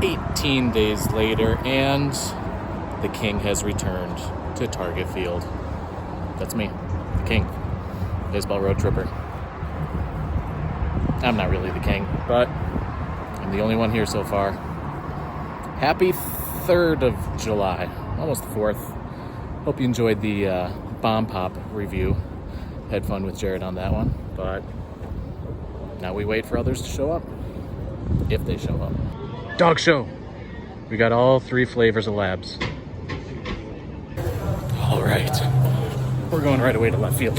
18 days later, and the king has returned to Target Field. That's me, the king, baseball road tripper. I'm not really the king, but I'm the only one here so far. Happy 3rd of July, almost the 4th. Hope you enjoyed the Bomb Pop review. Had fun with Jared on that one, but now we wait for others to show up, if they show up. Dog show. We got all 3 flavors of labs. All right, we're going right away to left field.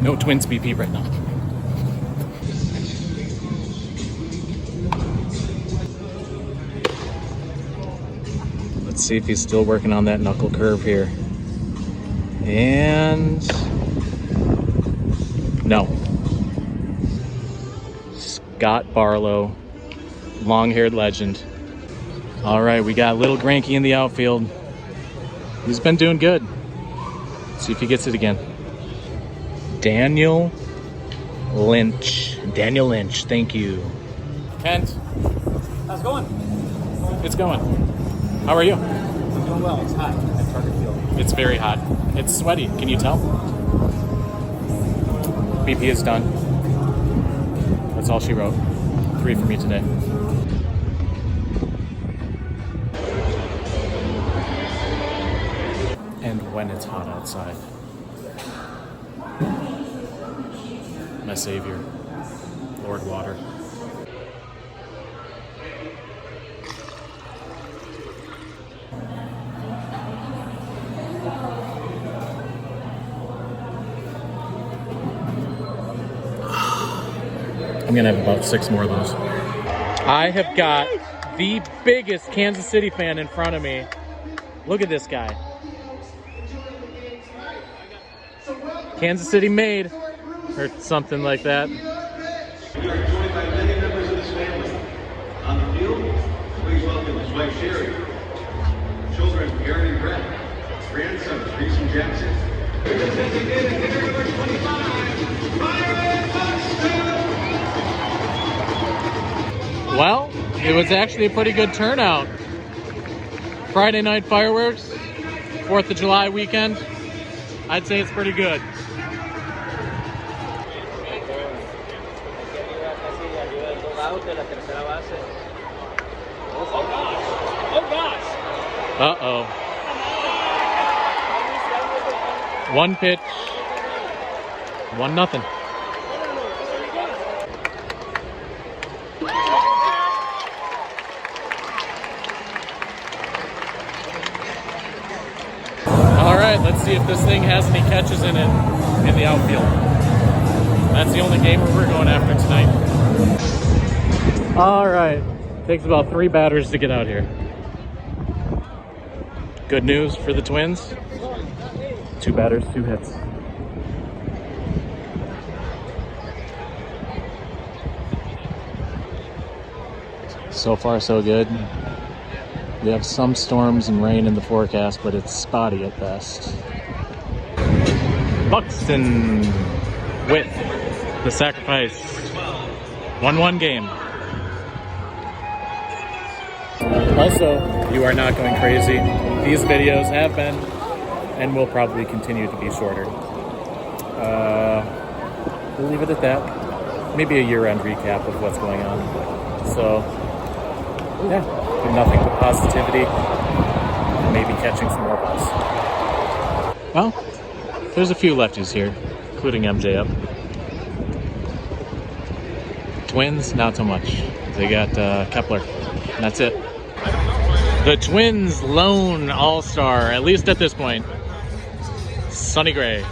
No Twins BP right now. Let's see if he's still working on that knuckle curve here. And no. Scott Barlow, long-haired legend. All right, we got little Granky in the outfield. He's been doing good. Let's see if he gets it again. Daniel Lynch. Daniel Lynch, thank you. Kent. How's it going? It's going. How are you? I'm doing well. It's hot at Target Field. It's very hot. It's sweaty. Can you tell? BP is done. That's all she wrote. 3 for me today. And when it's hot outside, my savior, Lord Water. I'm gonna have about 6 more of those. I have got the biggest Kansas City fan in front of me. Look at this guy. Kansas City made, or something like that. We are joined by many members of this family. On the field, please welcome his wife Sherry, children Aaron and Brett, grandson Reese and Jackson. Designated hitter number 25, Firework Friday. Well, it was actually a pretty good turnout. Friday night fireworks, 4th of July weekend. I'd say it's pretty good. Uh-oh. 1 pitch. 1-0. All right, let's see if this thing has any catches in it in the outfield. That's the only game we're going after tonight. All right, takes about 3 batters to get out here. Good news for the Twins. 2 batters, 2 hits. So far, so good. We have some storms and rain in the forecast, but it's spotty at best. Buxton with the sacrifice. 1-1 game. Also, you are not going crazy. These videos have been and will probably continue to be shorter. We'll leave it at that. Maybe a year-end recap of what's going on. So, yeah, nothing but positivity. Maybe catching some more balls. Well, there's a few lefties here, including MJ up. Twins, not so much. They got Kepler, and that's it. The Twins' lone all-star, at least at this point, Sonny Gray.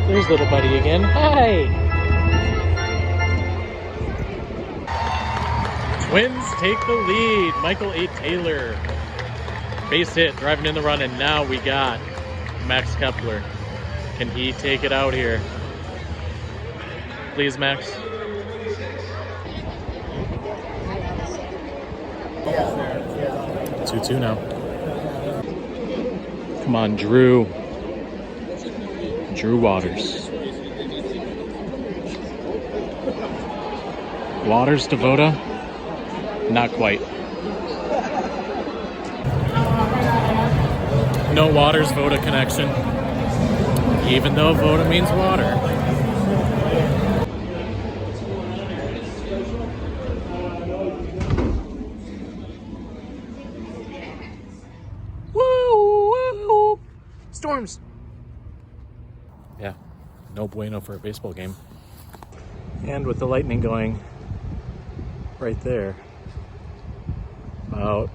There's little buddy again. Hi! Twins take the lead. Michael A. Taylor. Base hit, driving in the run, and now we got Max Kepler. Can he take it out here? Please, Max. 2-2 now. Come on, Drew. Drew Waters. Waters to Voda? Not quite. No Waters Voda connection, even though Voda means water. Woo, woo. Storms. Yeah, no bueno for a baseball game. And with the lightning going right there, about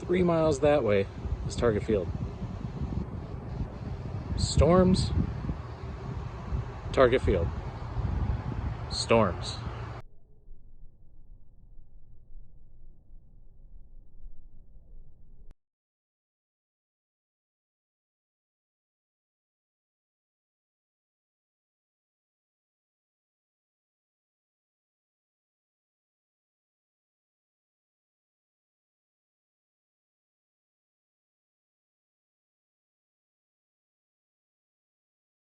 3 miles that way is Target Field. Storms, Target Field. Storms.